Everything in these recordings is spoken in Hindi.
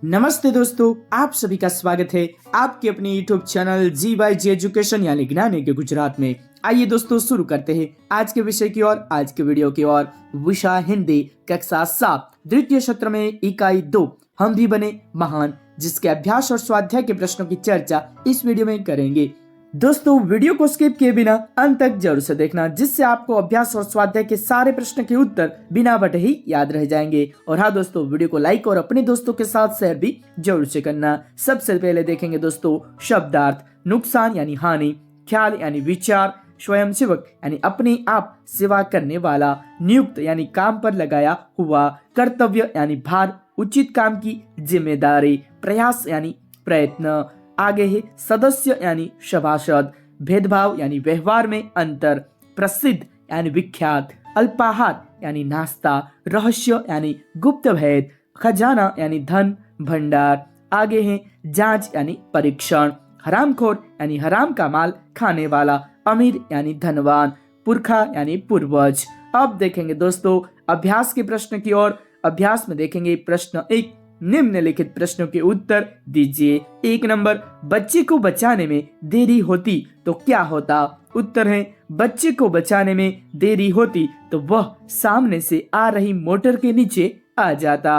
नमस्ते दोस्तों, आप सभी का स्वागत है आपके अपने YouTube चैनल GYG एजुकेशन यानी ज्ञान के गुजरात में। आइए दोस्तों शुरू करते हैं आज के विषय की ओर, आज के वीडियो की ओर। विषय हिंदी कक्षा 7 द्वितीय सत्र में इकाई 2 हम भी बने महान, जिसके अभ्यास और स्वाध्याय के प्रश्नों की चर्चा इस वीडियो में करेंगे। दोस्तों वीडियो को स्किप किए बिना अंत तक जरूर से देखना, जिससे आपको अभ्यास और स्वाध्याय के सारे प्रश्न के उत्तर बिना बटे ही याद रह जाएंगे। और हाँ दोस्तों, वीडियो को लाइक और अपने दोस्तों के साथ शेयर भी जरूर से करना। सबसे पहले देखेंगे दोस्तों शब्दार्थ। नुकसान यानी हानि, ख्याल यानी विचार, स्वयंसेवक यानी अपने आप सेवा करने वाला, नियुक्त यानी काम पर लगाया हुआ, कर्तव्य यानी भार, उचित काम की जिम्मेदारी, प्रयास यानी प्रयत्न। आगे है सदस्य यानी सभासद, भेदभाव यानी व्यवहार में अंतर, प्रसिद्ध यानी विख्यात, अल्पाहार यानी नाश्ता, रहस्य यानी गुप्त भेद, खजाना यानी धन भंडार। आगे है जांच यानी परीक्षण, हरामखोर यानी हराम का माल खाने वाला, अमीर यानी धनवान, पुरखा यानी पूर्वज। अब देखेंगे दोस्तों अभ्यास के प्रश्न की ओर। अभ्यास में देखेंगे प्रश्न 1, निम्नलिखित प्रश्नों के उत्तर दीजिए। 1 नंबर, बच्चे को बचाने में देरी होती तो क्या होता? उत्तर है बच्चे को बचाने में देरी होती तो वह सामने से आ रही मोटर के नीचे आ जाता।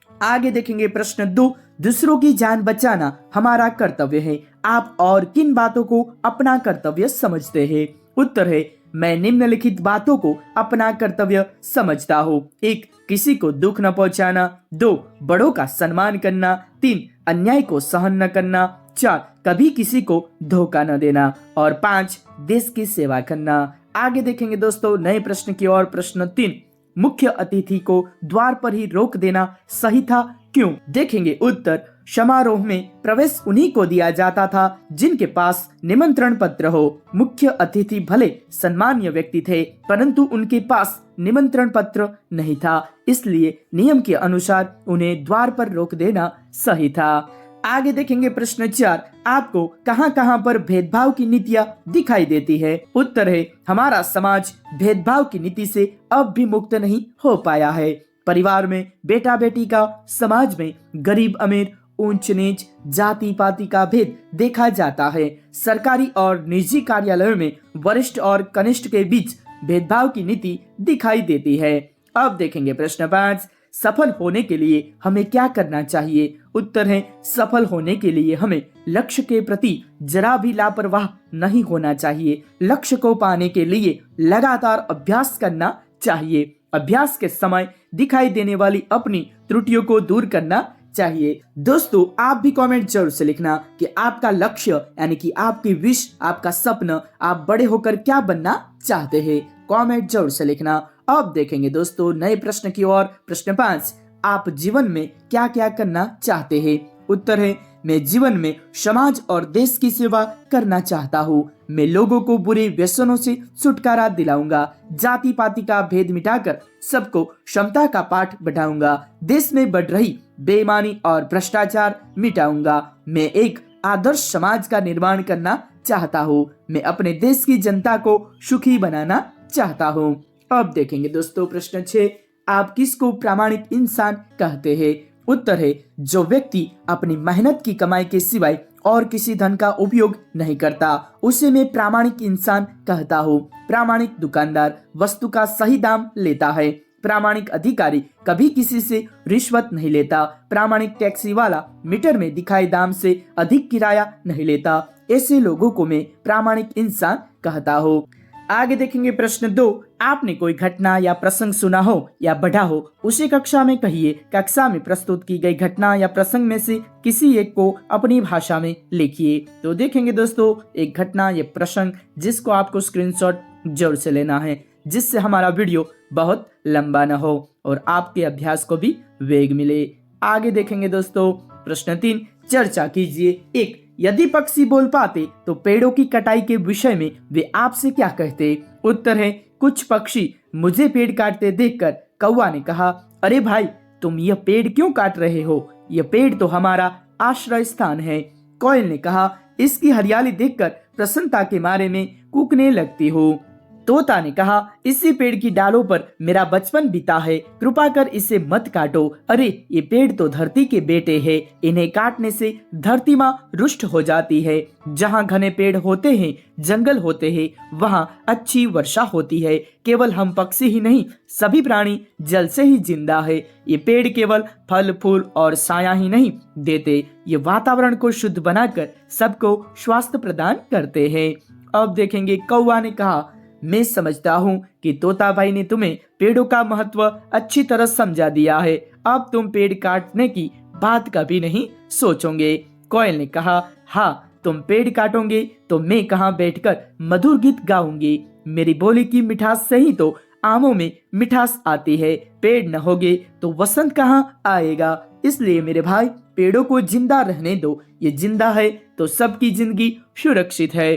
आगे देखेंगे प्रश्न 2, दूसरों की जान बचाना हमारा कर्तव्य है, आप और किन बातों को अपना कर्तव्य समझते हैं? उत्तर है मैं निम्नलिखित बातों को अपना कर्तव्य समझता हूँ। 1, किसी को दुख न पहुंचाना। 2, बड़ों का सम्मान करना। 3, अन्याय को सहन न करना। 4, कभी किसी को धोखा न देना। और 5, देश की सेवा करना। आगे देखेंगे दोस्तों नए प्रश्न की ओर। प्रश्न 3, मुख्य अतिथि को द्वार पर ही रोक देना सही था, क्यों? देखेंगे उत्तर, समारोह में प्रवेश उन्हीं को दिया जाता था जिनके पास निमंत्रण पत्र हो। मुख्य अतिथि भले सम्मान्य व्यक्ति थे, परंतु उनके पास निमंत्रण पत्र नहीं था, इसलिए नियम के अनुसार उन्हें द्वार पर रोक देना सही था। आगे देखेंगे प्रश्न 4, आपको कहां कहां पर भेदभाव की नीतियां दिखाई देती है? उत्तर है हमारा समाज भेदभाव की नीति से अब भी मुक्त नहीं हो पाया है। परिवार में बेटा बेटी का, समाज में गरीब अमीर, ऊंच नीच, जाति पाति का भेद देखा जाता है। सरकारी और निजी कार्यालयों में वरिष्ठ और कनिष्ठ के बीच भेदभाव की नीति दिखाई देती है। अब देखेंगे प्रश्न 5, सफल होने के लिए हमें क्या करना चाहिए? उत्तर है सफल होने के लिए हमें लक्ष्य के प्रति जरा भी लापरवाह नहीं होना चाहिए। लक्ष्य को पाने के लिए लगातार अभ्यास करना चाहिए। अभ्यास के समय दिखाई देने वाली अपनी त्रुटियों को दूर करना चाहिए। दोस्तों आप भी कमेंट जरूर से लिखना कि आपका लक्ष्य यानी कि आपकी विश, आपका सपना, आप बड़े होकर क्या बनना चाहते हैं। कमेंट जरूर से लिखना। अब देखेंगे दोस्तों नए प्रश्न की ओर। प्रश्न 5, आप जीवन में क्या क्या करना चाहते हैं? उत्तर है मैं जीवन में समाज और देश की सेवा करना चाहता हूँ। मैं लोगों को बुरे व्यसनों से छुटकारा दिलाऊंगा। जाति पाति का भेद मिटाकर सबको क्षमता का पाठ बढ़ाऊंगा। देश में बढ़ रही बेईमानी और भ्रष्टाचार मिटाऊंगा। मैं एक आदर्श समाज का निर्माण करना चाहता हूँ। मैं अपने देश की जनता को सुखी बनाना चाहता हूँ। अब देखेंगे दोस्तों प्रश्न 6, आप किसको प्रामाणिक इंसान कहते हैं? उत्तर है जो व्यक्ति अपनी मेहनत की कमाई के सिवाय और किसी धन का उपयोग नहीं करता, उसे मैं प्रामाणिक इंसान कहता हूँ। प्रामाणिक दुकानदार वस्तु का सही दाम लेता है। प्रामाणिक अधिकारी कभी किसी से रिश्वत नहीं लेता। प्रामाणिक टैक्सी वाला मीटर में दिखाए दाम से अधिक किराया नहीं लेता। ऐसे लोगों को मैं प्रामाणिक इंसान कहता हूँ। आगे देखेंगे प्रश्न 2, आपने कोई घटना या प्रसंग सुना हो या पढ़ा हो, उसे कक्षा में कहिए। कक्षा में प्रस्तुत की गई घटना या प्रसंग में से किसी एक को अपनी भाषा में लिखिए। तो देखेंगे दोस्तों एक घटना या प्रसंग जिसको आपको स्क्रीनशॉट जरूर से लेना है, जिससे हमारा वीडियो बहुत लंबा न हो और आपके अभ्यास को भी वेग मिले। आगे देखेंगे दोस्तों प्रश्न 3, चर्चा कीजिए। 1, यदि पक्षी बोल पाते तो पेड़ों की कटाई के विषय में वे आपसे क्या कहते? उत्तर है कुछ पक्षी मुझे पेड़ काटते देखकर कौवा ने कहा, अरे भाई तुम यह पेड़ क्यों काट रहे हो? यह पेड़ तो हमारा आश्रय स्थान है। कोयल ने कहा, इसकी हरियाली देखकर प्रसन्नता के मारे में कूकने लगती हो। तोता ने कहा, इसी पेड़ की डालों पर मेरा बचपन बीता है, कृपा कर इसे मत काटो। अरे ये पेड़ तो धरती के बेटे हैं, इन्हें काटने से धरती माँ रुष्ट हो जाती है। जहाँ घने पेड़ होते हैं, जंगल होते हैं, वहाँ अच्छी वर्षा होती है। केवल हम पक्षी ही नहीं, सभी प्राणी जल से ही जिंदा है। ये पेड़ केवल फल फूल और साया ही नहीं देते, ये वातावरण को शुद्ध बनाकर सबको स्वास्थ्य प्रदान करते हैं। अब देखेंगे कौवा ने कहा, मैं समझता हूँ कि तोता भाई ने तुम्हें पेड़ों का महत्व अच्छी तरह समझा दिया है, अब तुम पेड़ काटने की बात कभी नहीं सोचोगे। कोयल ने कहा, हाँ, तुम पेड़ काटोगे तो मैं कहाँ बैठकर मधुर गीत गाऊंगी। मेरी बोली की मिठास से ही तो आमों में मिठास आती है, पेड़ न होगे तो वसंत कहाँ आएगा। इसलिए मेरे भाई, पेड़ों को जिंदा रहने दो, ये जिंदा है तो सबकी जिंदगी सुरक्षित है।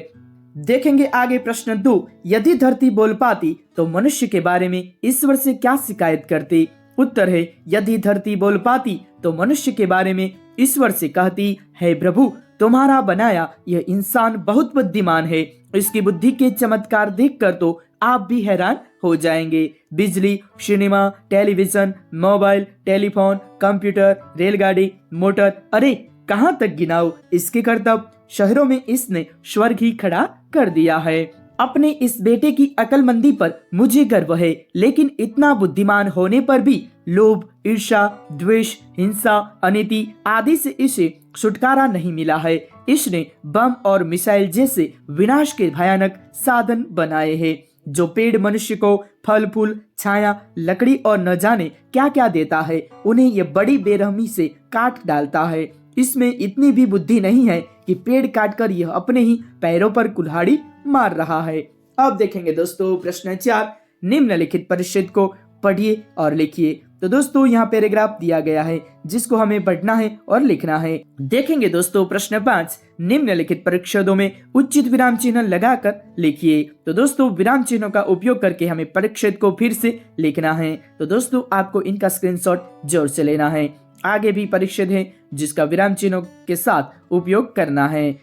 देखेंगे आगे प्रश्न 2, यदि धरती बोल पाती तो मनुष्य के बारे में ईश्वर से क्या शिकायत करती। उत्तर है, यदि धरती बोल पाती तो मनुष्य के बारे में ईश्वर से कहती, हे प्रभु, तुम्हारा बनाया यह इंसान बहुत बुद्धिमान है, इसकी बुद्धि के चमत्कार देखकर तो आप भी हैरान हो जाएंगे। बिजली, cinema, television, mobile, telephone, computer, रेलगाड़ी, मोटर, अरे कहाँ तक गिनाओ इसके करतब। शहरों में इसने स्वर्ग ही खड़ा कर दिया है। अपने इस बेटे की अकलमंदी पर मुझे गर्व है, लेकिन इतना बुद्धिमान होने पर भी लोभ, ईर्ष्या, द्वेष, हिंसा, अनीति आदि से इसे छुटकारा नहीं मिला है। इसने बम और मिसाइल जैसे विनाश के भयानक साधन बनाए हैं। जो पेड़ मनुष्य को फल फूल, छाया, लकड़ी और न जाने क्या क्या देता है, उन्हें ये बड़ी बेरहमी से काट डालता है। इसमें इतनी भी बुद्धि नहीं है कि पेड़ काटकर यह अपने ही पैरों पर कुल्हाड़ी मार रहा है। अब देखेंगे दोस्तों प्रश्न 4, निम्नलिखित परिच्छेद को पढ़िए और लिखिए। तो दोस्तों यहाँ पैराग्राफ दिया गया है जिसको हमें पढ़ना है और लिखना है। देखेंगे दोस्तों प्रश्न 5, निम्नलिखित परिच्छेदों में उचित विराम चिन्ह लगाकर लिखिए। तो दोस्तों विराम चिन्हों का उपयोग करके हमें परिच्छेद को फिर से लिखना है। तो दोस्तों आपको इनका स्क्रीनशॉट जोर से लेना है। आगे भी परिच्छेद है जिसका विराम चिन्हों के साथ उपयोग करना है।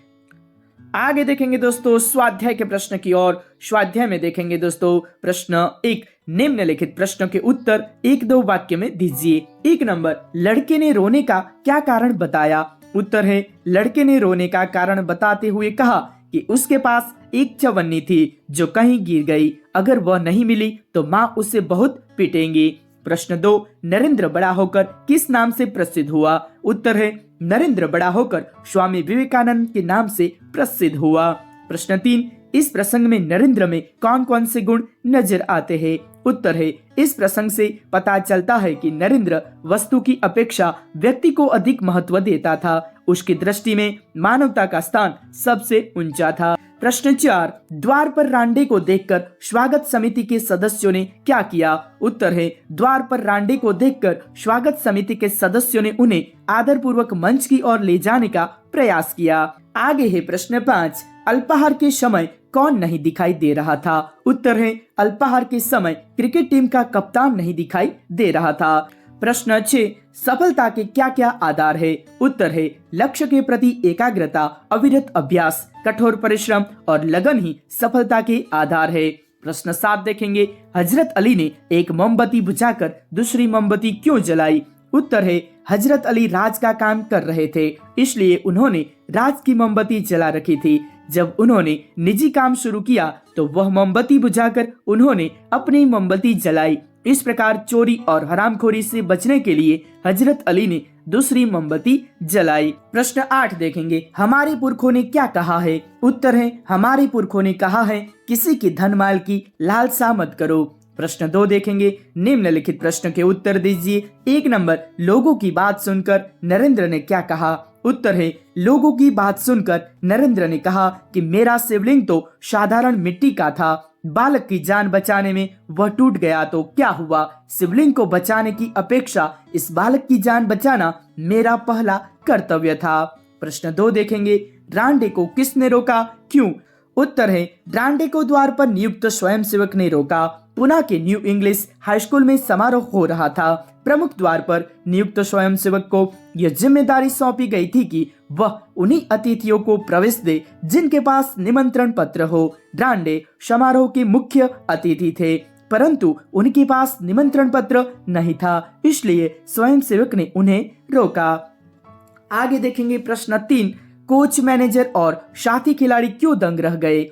आगे देखेंगे दोस्तों स्वाध्याय के प्रश्न की ओर। स्वाध्याय में देखेंगे दोस्तों प्रश्न 1, निम्नलिखित प्रश्नों के उत्तर 1-2 वाक्य में दीजिए। 1 नंबर, लड़के ने रोने का क्या कारण बताया। उत्तर है, लड़के ने रोने का कारण बताते हुए कहा कि उसके पास एक चवन्नी थी जो कहीं गिर गई, अगर वह नहीं मिली तो माँ उसे बहुत पीटेंगी। प्रश्न 2, नरेंद्र बड़ा होकर किस नाम से प्रसिद्ध हुआ। उत्तर है, नरेंद्र बड़ा होकर स्वामी विवेकानंद के नाम से प्रसिद्ध हुआ। प्रश्न 3, इस प्रसंग में नरेंद्र में कौन कौन से गुण नजर आते हैं। उत्तर है, इस प्रसंग से पता चलता है कि नरेंद्र वस्तु की अपेक्षा व्यक्ति को अधिक महत्व देता था। उसकी दृष्टि में मानवता का स्थान सबसे ऊंचा था। प्रश्न 4, द्वार पर रांडे को देखकर स्वागत समिति के सदस्यों ने क्या किया। उत्तर है, द्वार पर रांडे को देखकर स्वागत समिति के सदस्यों ने उन्हें आदर पूर्वक मंच की ओर ले जाने का प्रयास किया। आगे है प्रश्न 5, अल्पाहार के समय कौन नहीं दिखाई दे रहा था। उत्तर है, अल्पाहार के समय क्रिकेट टीम का कप्तान नहीं दिखाई दे रहा था। प्रश्न 6, सफलता के क्या क्या आधार है। उत्तर है, लक्ष्य के प्रति एकाग्रता, अविरत अभ्यास, कठोर परिश्रम और लगन ही सफलता के आधार है। प्रश्न 7 देखेंगे, हजरत अली ने एक मोमबत्ती बुझाकर दूसरी मोमबत्ती क्यों जलाई। उत्तर है, हजरत अली राज का काम कर रहे थे, इसलिए उन्होंने राज की मोमबत्ती जला रखी थी। जब उन्होंने निजी काम शुरू किया तो वह मोमबत्ती बुझाकर उन्होंने अपनी मोमबत्ती जलाई। इस प्रकार चोरी और हरामखोरी से बचने के लिए हजरत अली ने दूसरी मोमबत्ती जलाई। प्रश्न 8 देखेंगे, हमारे पुरखों ने क्या कहा है। उत्तर है, हमारे पुरखों ने कहा है, किसी की धन माल की लालसा मत करो। प्रश्न 2 देखेंगे, निम्नलिखित प्रश्न के उत्तर दीजिए। 1 नंबर, लोगों की बात सुनकर नरेंद्र ने क्या कहा। उत्तर है, लोगों की बात सुनकर नरेंद्र ने कहा कि मेरा शिवलिंग तो साधारण मिट्टी का था, बालक की जान बचाने में वह टूट गया तो क्या हुआ। शिवलिंग को बचाने की अपेक्षा इस बालक की जान बचाना मेरा पहला कर्तव्य था। प्रश्न 2 देखेंगे, रांडे को किसने रोका, क्यों। उत्तर है, रांडे को द्वार पर नियुक्त स्वयंसेवक ने रोका। पुणे के न्यू इंग्लिश हाई स्कूल में समारोह हो रहा था। प्रमुख द्वार पर नियुक्त स्वयंसेवक को यह जिम्मेदारी सौंपी गई थी कि वह उन्हीं अतिथियों को प्रवेश दे जिनके पास निमंत्रण पत्र हो। ब्रांडे समारोह के मुख्य अतिथि थे, परंतु उनके पास निमंत्रण पत्र नहीं था, इसलिए स्वयंसेवक ने उन्हें रोका। आगे देखेंगे प्रश्न 3, कोच, मैनेजर और साथी खिलाड़ी क्यों दंग रह गए?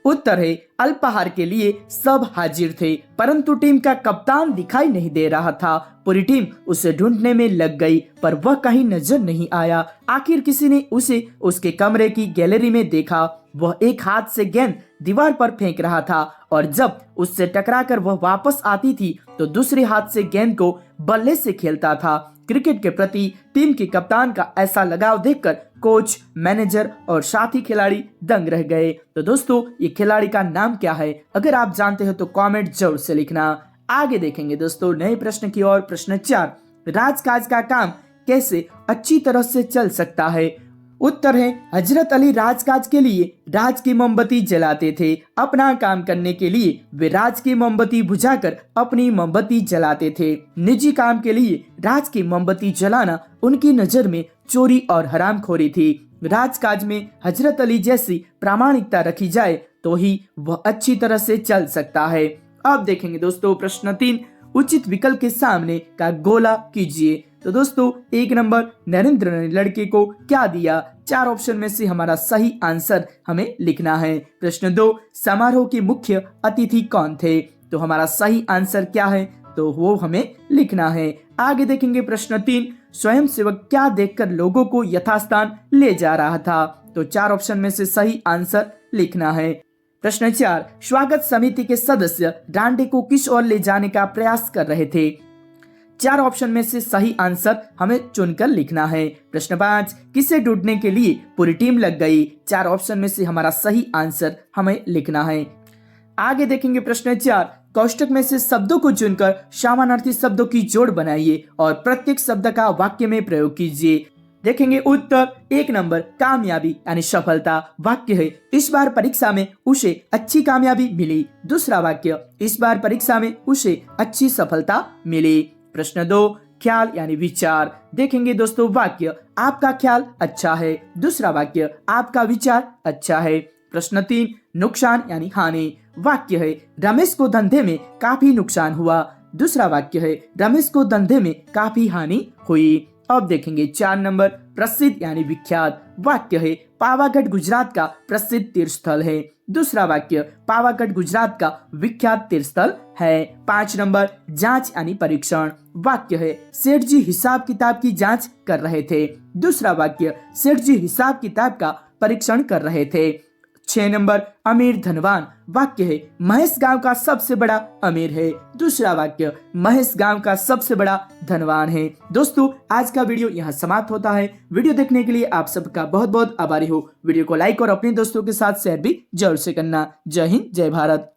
उत्तर है, अल्पाहार के लिए सब हाजिर थे, परंतु टीम का कप्तान दिखाई नहीं दे रहा था। पूरी टीम उसे ढूंढने में लग गई, पर वह कहीं नजर नहीं आया। आखिर किसी ने उसे उसके कमरे की गैलरी में देखा। वह एक हाथ से गेंद दीवार पर फेंक रहा था और जब उससे टकराकर वह वापस आती थी तो दूसरे हाथ से गेंद को बल्ले से खेलता था। क्रिकेट के प्रति टीम के कप्तान का ऐसा लगाव देखकर कोच, मैनेजर और साथी खिलाड़ी दंग रह गए। तो दोस्तों, ये खिलाड़ी का नाम क्या है? अगर आप जानते हो तो कमेंट जरूर से लिखना। आगे देखेंगे दोस्तों नए प्रश्न की ओर। प्रश्न 4, राजकाज का काम कैसे अच्छी तरह से चल सकता है? उत्तर है, हजरत अली राजकाज के लिए राज की मोमबत्ती जलाते थे। अपना काम करने के लिए वे राज की मोमबत्ती बुझाकर अपनी मोमबत्ती जलाते थे। निजी काम के लिए राज की मोमबत्ती जलाना उनकी नजर में चोरी और हरामखोरी थी। राजकाज में हजरत अली जैसी प्रामाणिकता रखी जाए तो ही वह अच्छी तरह से चल सकता है। अब देखेंगे दोस्तों प्रश्न 3, उचित विकल्प के सामने का गोला कीजिए। तो दोस्तों 1 नंबर, नरेंद्र ने लड़के को क्या दिया? 4 ऑप्शन में से हमारा सही आंसर हमें लिखना है। प्रश्न 2, समारोह के मुख्य अतिथि कौन थे? तो हमारा सही आंसर क्या है? तो वो हमें लिखना है। आगे देखेंगे प्रश्न 3, स्वयंसेवक क्या देखकर लोगों को यथास्थान ले जा रहा था? तो 4 ऑप्शन में से सही आंसर लिखना है। प्रश्न 4, स्वागत समिति के सदस्य डांडे को किस ओर ले जाने का प्रयास कर रहे थे? 4 ऑप्शन में से सही आंसर हमें चुनकर लिखना है। प्रश्न 5, किसे ढूंढने के लिए पूरी टीम लग गई? 4 ऑप्शन में से हमारा सही आंसर हमें लिखना है। आगे देखेंगे प्रश्न 4, कोष्टक में से शब्दों को चुनकर समानार्थी शब्दों की जोड़ बनाइए और प्रत्येक शब्द का वाक्य में प्रयोग कीजिए। देखेंगे उत्तर 1 नंबर, कामयाबी यानी सफलता। वाक्य है, इस बार परीक्षा में उसे अच्छी कामयाबी मिली। दूसरा वाक्य, इस बार परीक्षा में उसे अच्छी सफलता मिली। प्रश्न 2, ख्याल यानी विचार। देखेंगे दोस्तों वाक्य, आपका ख्याल अच्छा है। दूसरा वाक्य, आपका विचार अच्छा है। प्रश्न 3, नुकसान यानी हानि। वाक्य है, रमेश को धंधे में काफी नुकसान हुआ। दूसरा वाक्य है, रमेश को धंधे में काफी हानि हुई। अब देखेंगे 4 नंबर, प्रसिद्ध यानी विख्यात। वाक्य है, पावागढ़ गुजरात का प्रसिद्ध तीर्थस्थल है। दूसरा वाक्य, पावागढ़ गुजरात का विख्यात तीर्थस्थल है। 5 नंबर, जांच यानी परीक्षण। वाक्य है, सेठ जी हिसाब किताब की जांच कर रहे थे। दूसरा वाक्य, सेठ जी हिसाब किताब का परीक्षण कर रहे थे। 6 नंबर, अमीर धनवान। वाक्य है, महेश गांव का सबसे बड़ा अमीर है। दूसरा वाक्य, महेश गांव का सबसे बड़ा धनवान है। दोस्तों, आज का वीडियो यहाँ समाप्त होता है। वीडियो देखने के लिए आप सबका बहुत बहुत आभारी हो। वीडियो को लाइक और अपने दोस्तों के साथ शेयर भी जरूर से करना। जय हिंद, जय भारत।